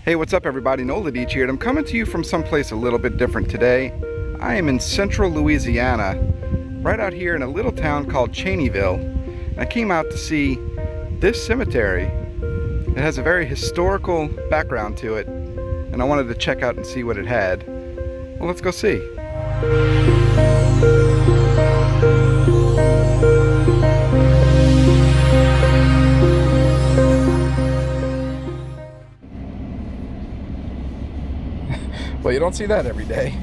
Hey, what's up everybody? Nola Deach here, and I'm coming to you from someplace a little bit different today. I am in central Louisiana, right out here in a little town called Cheneyville. And I came out to see this cemetery. It has a very historical background to it, and I wanted to check out and see what it had. Well, let's go see. Well, you don't see that every day.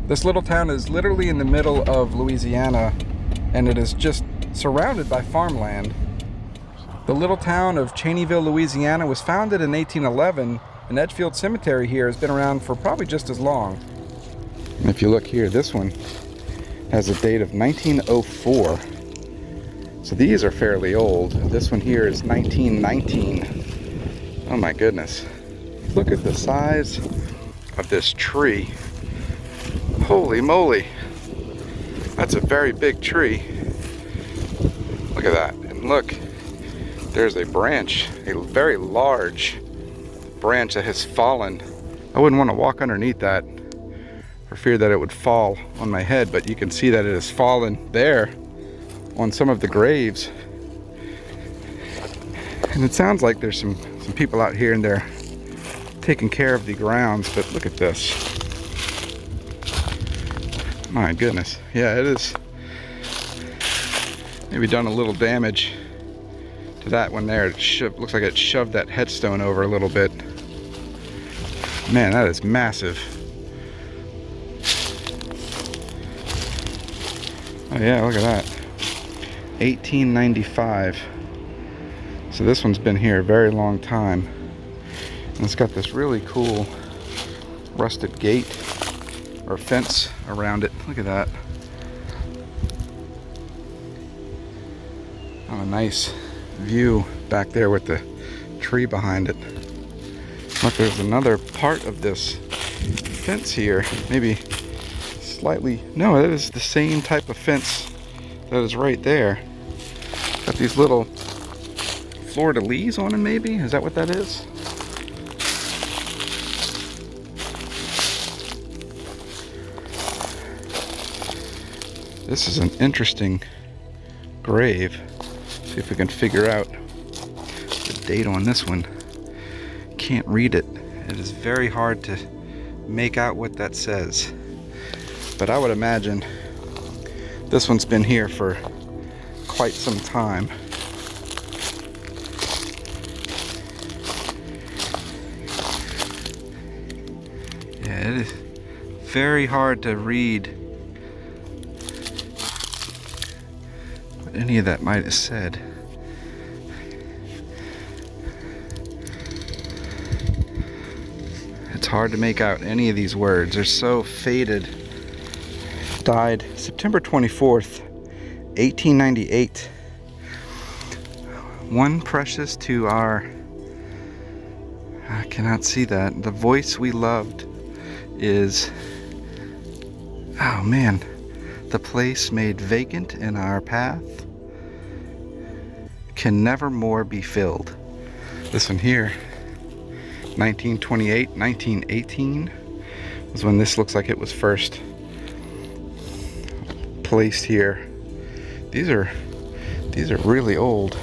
This little town is literally in the middle of Louisiana, and it is just surrounded by farmland. The little town of Cheneyville, Louisiana was founded in 1811, and Edgefield Cemetery here has been around for probably just as long. And if you look here, this one has a date of 1904. So these are fairly old. This one here is 1919. Oh my goodness. Look at the size of this tree. Holy moly. That's a very big tree. Look at that. And look, there's a branch, a very large branch that has fallen. I wouldn't want to walk underneath that for fear that it would fall on my head, but you can see that it has fallen there on some of the graves. And it sounds like there's some people out here and they're taking care of the grounds, but look at this. My goodness. Yeah, it is maybe done a little damage to that one there. It looks like it shoved that headstone over a little bit. Man, that is massive. Oh yeah, look at that. 1895. So this one's been here a very long time. And it's got this really cool rusted gate or fence around it. Look at that. Oh, a nice view back there with the tree behind it. Look, there's another part of this fence here. Maybe slightly, no, it is the same type of fence that is right there. Got these little fleur-de-lis on them, maybe? Is that what that is? This is an interesting grave. See if we can figure out the date on this one. Can't read it. It is very hard to make out what that says. But I would imagine this one's been here for quite some time. Yeah, it is very hard to read what any of that might have said. It's hard to make out any of these words. They're so faded. Died September 24th, 1898. One precious to our, I cannot see that, the voice we loved is, oh man, the place made vacant in our path can never more be filled. This one here, 1928, 1918 was when this looks like it was first placed here. These are really old.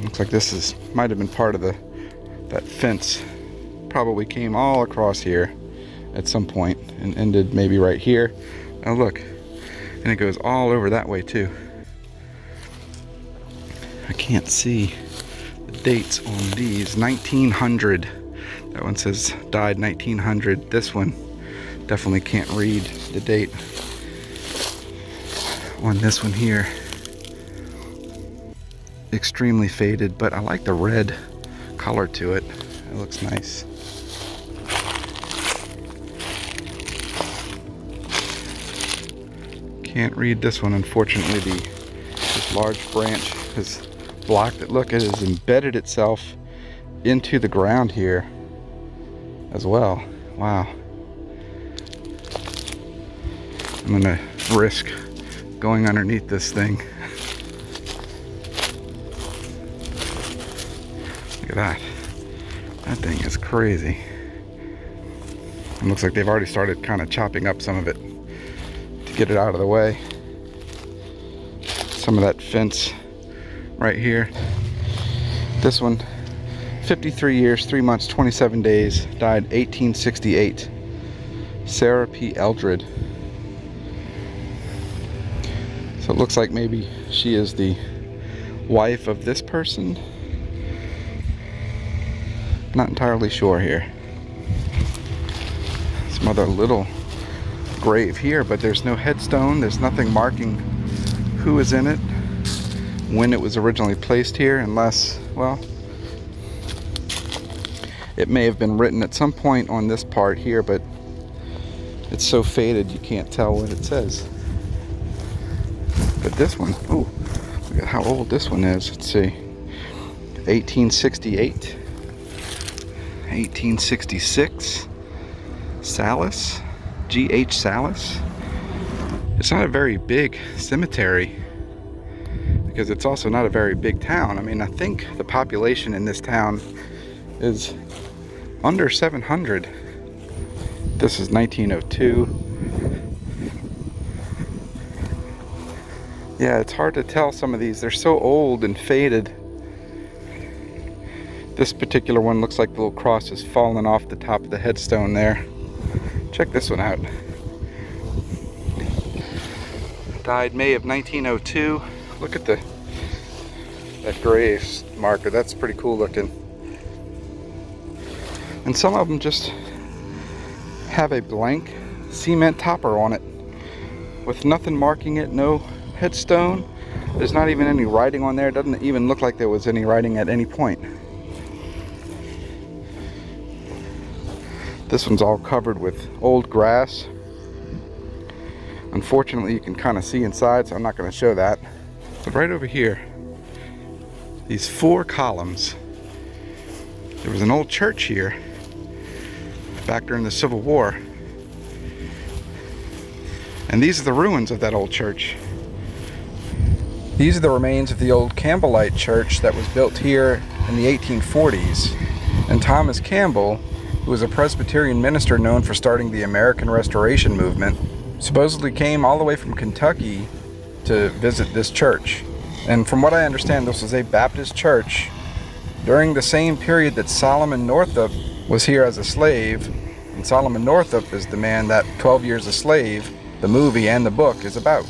Looks like this might have been part of that fence. Probably came all across here at some point and ended maybe right here. Oh look, and it goes all over that way too. I can't see the dates on these. 1900. That one says died 1900. This one definitely can't read the date on this one here. Extremely faded, but I like the red color to it. It looks nice. Can't read this one, unfortunately. This large branch has blocked it. Look, it has embedded itself into the ground here as well. Wow. I'm gonna risk going underneath this thing. Look at that. That thing is crazy. It looks like they've already started kind of chopping up some of it to get it out of the way. Some of that fence right here. This one, 53 years, 3 months, 27 days, died 1868. Sarah P. Eldred. So it looks like maybe she is the wife of this person. Not entirely sure here. Some other little grave here, but there's no headstone. There's nothing marking who is in it, when it was originally placed here, unless, well, it may have been written at some point on this part here, but it's so faded you can't tell what it says. But this one, oh, look at how old this one is. Let's see, 1868, 1866, Salis, G.H. Salis. It's not a very big cemetery because it's also not a very big town. I mean, I think the population in this town is under 700. This is 1902. Yeah, it's hard to tell some of these. They're so old and faded. This particular one looks like the little cross is falling off the top of the headstone there. Check this one out. Died May of 1902. Look at that grave marker. That's pretty cool looking. And some of them just have a blank cement topper on it with nothing marking it, no headstone. There's not even any writing on there. It doesn't even look like there was any writing at any point. This one's all covered with old grass. Unfortunately, you can kind of see inside, so I'm not going to show that. But right over here, these 4 columns. There was an old church here back during the Civil War. And these are the ruins of that old church. These are the remains of the old Campbellite church that was built here in the 1840s. And Thomas Campbell, who was a Presbyterian minister known for starting the American Restoration movement, supposedly came all the way from Kentucky to visit this church. And from what I understand, this was a Baptist church during the same period that Solomon Northup was here as a slave. And Solomon Northup is the man that 12 Years a Slave, the movie and the book, is about.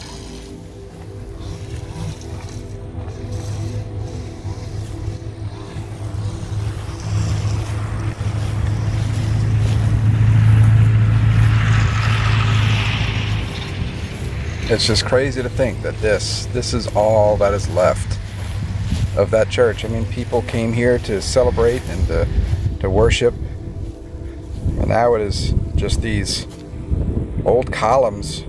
It's just crazy to think that this is all that is left of that church. I mean, people came here to celebrate and to worship. And now it is just these old columns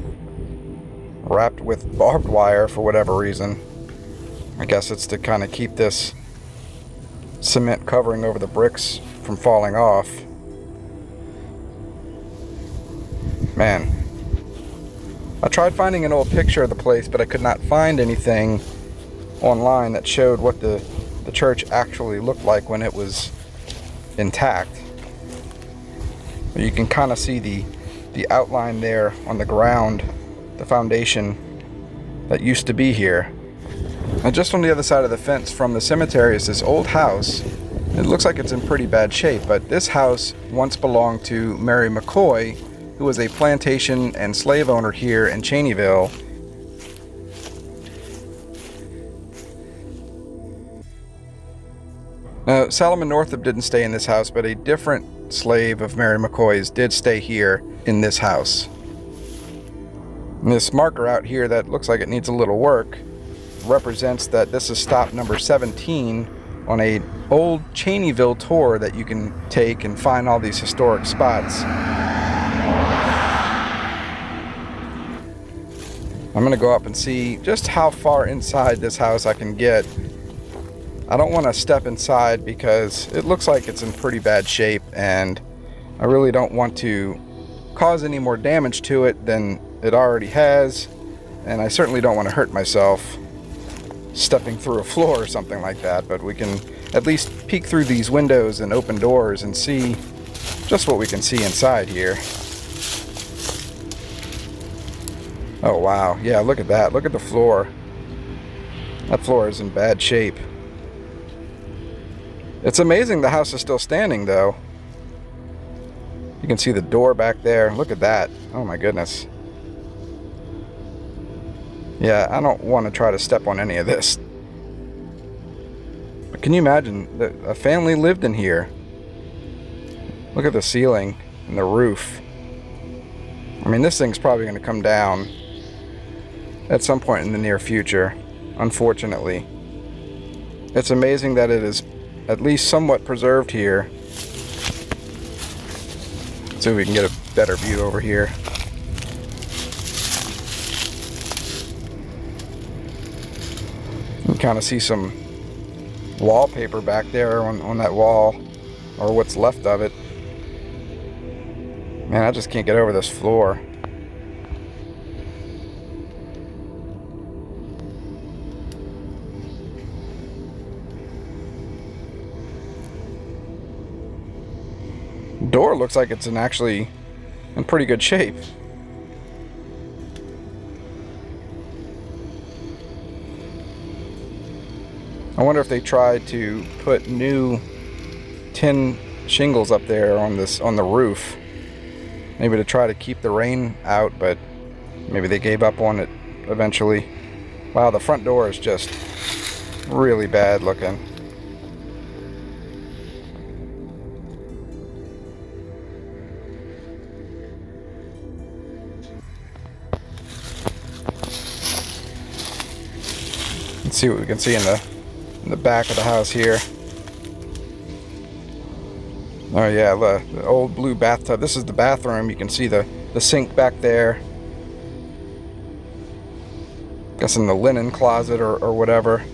wrapped with barbed wire for whatever reason. I guess it's to kind of keep this cement covering over the bricks from falling off. Man. I tried finding an old picture of the place, but I could not find anything online that showed what the church actually looked like when it was intact. But you can kind of see the outline there on the ground, the foundation that used to be here. And just on the other side of the fence from the cemetery is this old house. It looks like it's in pretty bad shape, but this house once belonged to Mary McCoy, who was a plantation and slave owner here in Cheneyville. Now, Solomon Northup didn't stay in this house, but a different slave of Mary McCoy's did stay here in this house. And this marker out here that looks like it needs a little work represents that this is stop number 17 on a old Cheneyville tour that you can take and find all these historic spots. I'm gonna go up and see just how far inside this house I can get. I don't want to step inside because it looks like it's in pretty bad shape, and I really don't want to cause any more damage to it than it already has, and I certainly don't want to hurt myself stepping through a floor or something like that. But we can at least peek through these windows and open doors and see just what we can see inside here. Oh wow, yeah, look at that. Look at the floor. That floor is in bad shape. It's amazing the house is still standing though. You can see the door back there. Look at that. Oh my goodness. Yeah, I don't want to try to step on any of this. But can you imagine that a family lived in here? Look at the ceiling and the roof. I mean, this thing's probably going to come down at some point in the near future, unfortunately. It's amazing that it is at least somewhat preserved here. Let's see if we can get a better view over here. You can kind of see some wallpaper back there on that wall, or what's left of it. Man, I just can't get over this floor. Door looks like it's actually in pretty good shape. I wonder if they tried to put new tin shingles up there on the roof, maybe to try to keep the rain out, but maybe they gave up on it eventually. Wow, the front door is just really bad looking. Let's see what we can see in the back of the house here. Oh yeah, the old blue bathtub. This is the bathroom. You can see the sink back there. Guessing the linen closet or whatever.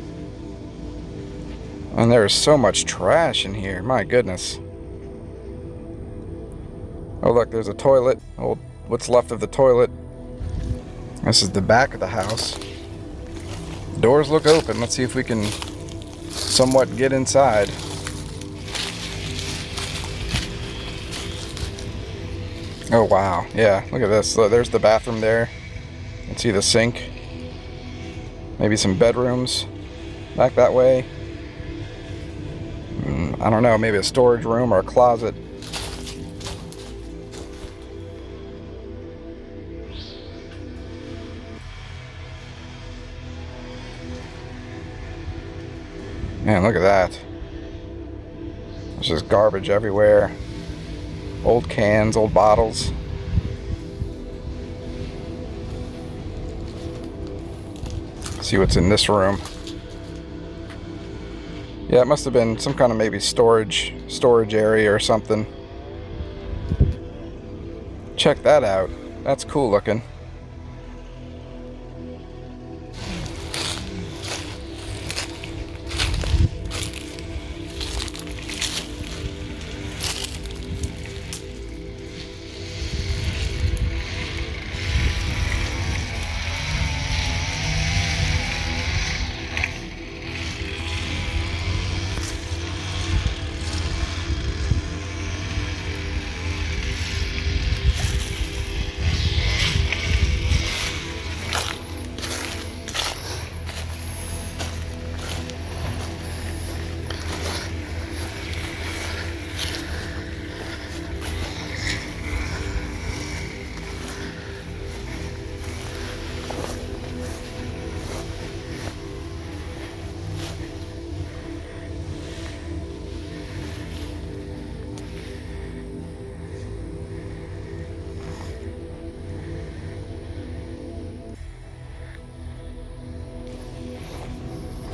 And there is so much trash in here. My goodness. Oh look, there's a toilet. What's left of the toilet. This is the back of the house. Doors look open. Let's see if we can somewhat get inside. Oh wow, yeah, look at this. There's the bathroom there. You can see the sink. Maybe some bedrooms back that way. I don't know, maybe a storage room or a closet. Man, look at that. There's just garbage everywhere. Old cans, old bottles. See what's in this room. Yeah, it must have been some kind of maybe storage area or something. Check that out. That's cool looking.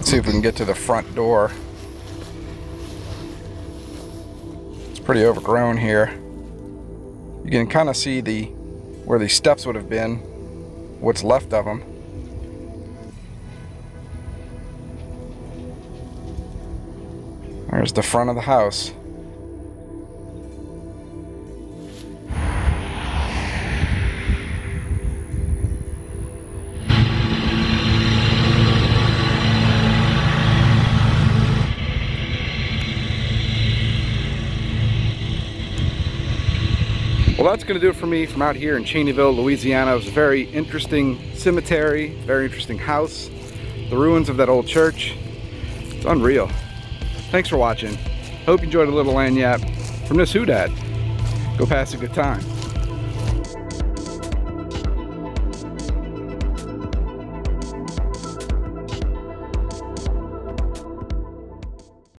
See if we can get to the front door. It's pretty overgrown here. You can kind of see where the steps would have been, what's left of them. There's the front of the house. Well, that's going to do it for me from out here in Cheneyville, Louisiana. It was a very interesting cemetery, very interesting house, the ruins of that old church. It's unreal. Thanks for watching. Hope you enjoyed a little land yap from this Who Dat. Go pass a good time.